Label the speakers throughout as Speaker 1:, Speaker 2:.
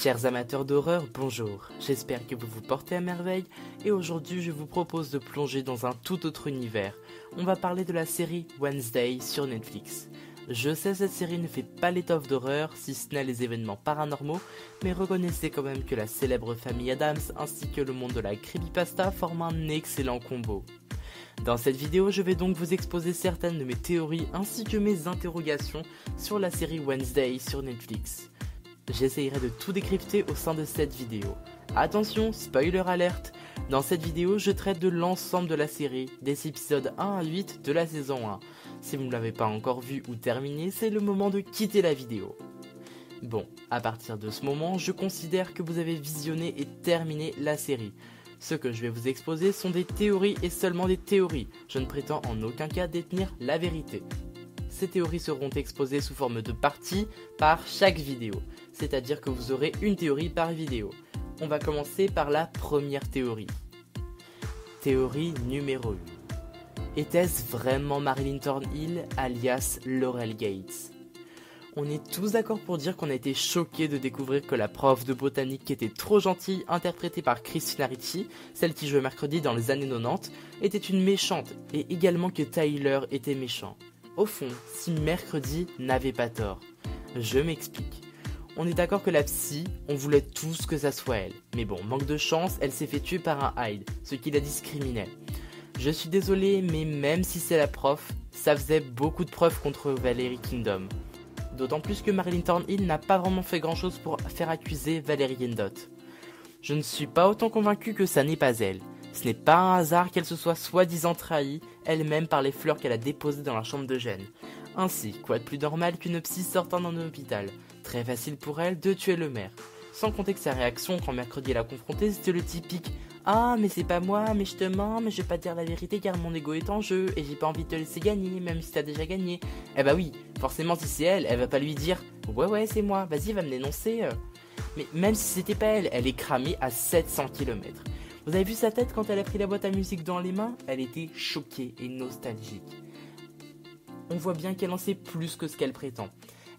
Speaker 1: Chers amateurs d'horreur, bonjour, j'espère que vous vous portez à merveille et aujourd'hui je vous propose de plonger dans un tout autre univers. On va parler de la série Wednesday sur Netflix. Je sais cette série ne fait pas l'étoffe d'horreur si ce n'est les événements paranormaux, mais reconnaissez quand même que la célèbre famille Addams ainsi que le monde de la creepypasta forment un excellent combo. Dans cette vidéo, je vais donc vous exposer certaines de mes théories ainsi que mes interrogations sur la série Wednesday sur Netflix. J'essayerai de tout décrypter au sein de cette vidéo. Attention, spoiler alerte! Dans cette vidéo, je traite de l'ensemble de la série, des épisodes 1 à 8 de la saison 1. Si vous ne l'avez pas encore vu ou terminé, c'est le moment de quitter la vidéo. Bon, à partir de ce moment, je considère que vous avez visionné et terminé la série. Ce que je vais vous exposer sont des théories et seulement des théories. Je ne prétends en aucun cas détenir la vérité. Ces théories seront exposées sous forme de parties par chaque vidéo, c'est-à-dire que vous aurez une théorie par vidéo. On va commencer par la première théorie. Théorie numéro 1. Était-ce vraiment Marilyn Thornhill alias Laurel Gates? On est tous d'accord pour dire qu'on a été choqués de découvrir que la prof de botanique qui était trop gentille, interprétée par Christina Ricci, celle qui jouait mercredi dans les années 90, était une méchante, et également que Tyler était méchant. Au fond, si mercredi n'avait pas tort. Je m'explique. On est d'accord que la psy, on voulait tous que ça soit elle. Mais bon, manque de chance, elle s'est fait tuer par un Hyde, ce qui la discriminait. Je suis désolé, mais même si c'est la prof, ça faisait beaucoup de preuves contre Valerie Kingdom. D'autant plus que Marilyn Thornhill n'a pas vraiment fait grand chose pour faire accuser Valerie Endot. Je ne suis pas autant convaincu que ça n'est pas elle. Ce n'est pas un hasard qu'elle se soit soi-disant trahie, elle-même par les fleurs qu'elle a déposées dans la chambre de Jen. Ainsi, quoi de plus normal qu'une psy sortant d'un hôpital? Très facile pour elle de tuer le maire. Sans compter que sa réaction quand mercredi elle a confronté, c'était le typique « Ah, mais c'est pas moi, mais je te mens, mais je vais pas te dire la vérité car mon ego est en jeu et j'ai pas envie de te laisser gagner, même si t'as déjà gagné. » Eh bah oui, forcément si c'est elle va pas lui dire « Ouais, c'est moi, vas-y, va me dénoncer. » Mais même si c'était pas elle, elle est cramée à 700 km. Vous avez vu sa tête quand elle a pris la boîte à musique dans les mains? Elle était choquée et nostalgique. On voit bien qu'elle en sait plus que ce qu'elle prétend.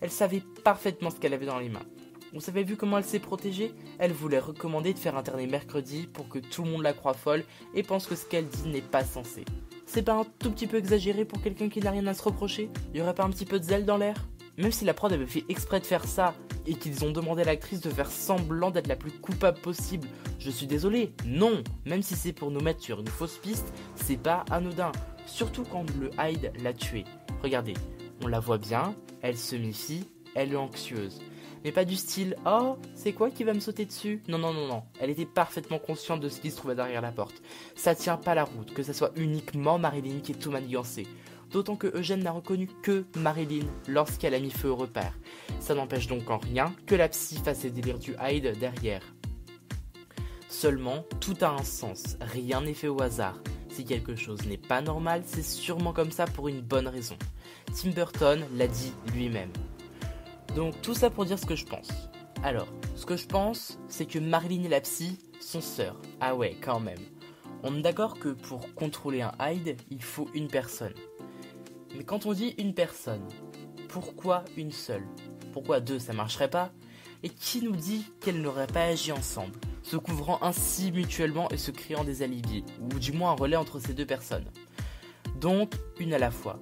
Speaker 1: Elle savait parfaitement ce qu'elle avait dans les mains. Vous avez vu comment elle s'est protégée? Elle voulait recommander de faire interner mercredi pour que tout le monde la croie folle et pense que ce qu'elle dit n'est pas censé. C'est pas un tout petit peu exagéré pour quelqu'un qui n'a rien à se reprocher? Y aurait pas un petit peu de zèle dans l'air? Même si la prod avait fait exprès de faire ça et qu'ils ont demandé à l'actrice de faire semblant d'être la plus coupable possible, je suis désolé, non! Même si c'est pour nous mettre sur une fausse piste, c'est pas anodin. Surtout quand le Hyde l'a tuée. Regardez, on la voit bien, elle se méfie, elle est anxieuse. Mais pas du style « Oh, c'est quoi qui va me sauter dessus ?» Non. Elle était parfaitement consciente de ce qui se trouvait derrière la porte. Ça tient pas la route, que ça soit uniquement Marilyn qui est tout manigancée. D'autant que Eugène n'a reconnu que Marilyn lorsqu'elle a mis feu au repère. Ça n'empêche donc en rien que la psy fasse ses délires du Hyde derrière. Seulement, tout a un sens, rien n'est fait au hasard. Si quelque chose n'est pas normal, c'est sûrement comme ça pour une bonne raison. Tim Burton l'a dit lui-même. Donc tout ça pour dire ce que je pense. Alors, ce que je pense, c'est que Marilyn et la psy sont sœurs. Ah ouais, quand même. On est d'accord que pour contrôler un Hyde, il faut une personne. Mais quand on dit une personne, pourquoi une seule? Pourquoi deux, ça marcherait pas? Et qui nous dit qu'elles n'auraient pas agi ensemble, se couvrant ainsi mutuellement et se créant des alibis, ou du moins un relais entre ces deux personnes? Donc, une à la fois.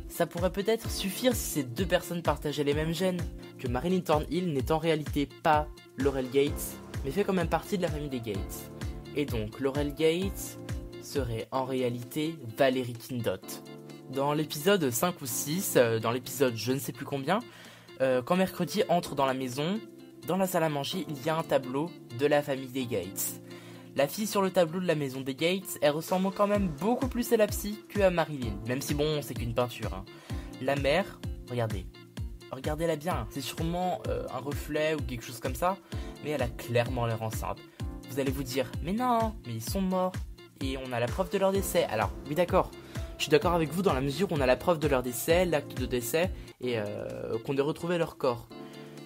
Speaker 1: Ça pourrait peut-être suffire si ces deux personnes partageaient les mêmes gènes, que Marilyn Thornhill n'est en réalité pas Laurel Gates, mais fait quand même partie de la famille des Gates. Et donc, Laurel Gates serait en réalité Valerie Kindot. Dans l'épisode 5 ou 6, dans l'épisode je ne sais plus combien, quand mercredi entre dans la maison, dans la salle à manger, il y a un tableau de la famille des Gates. La fille sur le tableau de la maison des Gates, elle ressemble quand même beaucoup plus à la psy que à Marilyn, même si bon, c'est qu'une peinture. Hein. La mère, regardez-la bien, c'est sûrement un reflet ou quelque chose comme ça, mais elle a clairement l'air enceinte. Vous allez vous dire, mais non, mais ils sont morts, et on a la preuve de leur décès. Alors, oui d'accord, je suis d'accord avec vous dans la mesure où on a la preuve de leur décès, l'acte de décès, et qu'on ait retrouvé leur corps.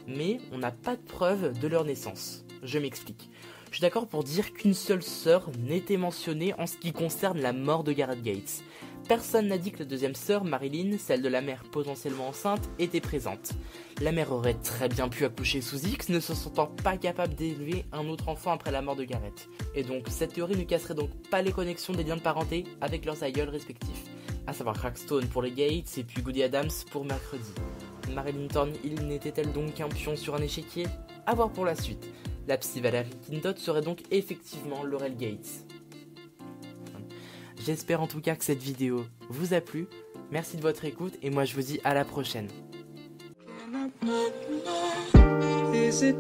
Speaker 1: Mais on n'a pas de preuve de leur naissance. Je m'explique. Je suis d'accord pour dire qu'une seule sœur n'était mentionnée en ce qui concerne la mort de Gareth Gates. Personne n'a dit que la deuxième sœur, Marilyn, celle de la mère potentiellement enceinte, était présente. La mère aurait très bien pu accoucher sous X, ne se sentant pas capable d'élever un autre enfant après la mort de Gareth. Et donc, cette théorie ne casserait donc pas les connexions des liens de parenté avec leurs aïeuls respectifs. À savoir Crackstone pour les Gates et puis Goody Adams pour mercredi. Marilyn Thornhill n'était-elle donc qu'un pion sur un échiquier? À voir pour la suite. La psy Valerie Kindot serait donc effectivement Laurel Gates. J'espère en tout cas que cette vidéo vous a plu. Merci de votre écoute et moi je vous dis à la prochaine. Is it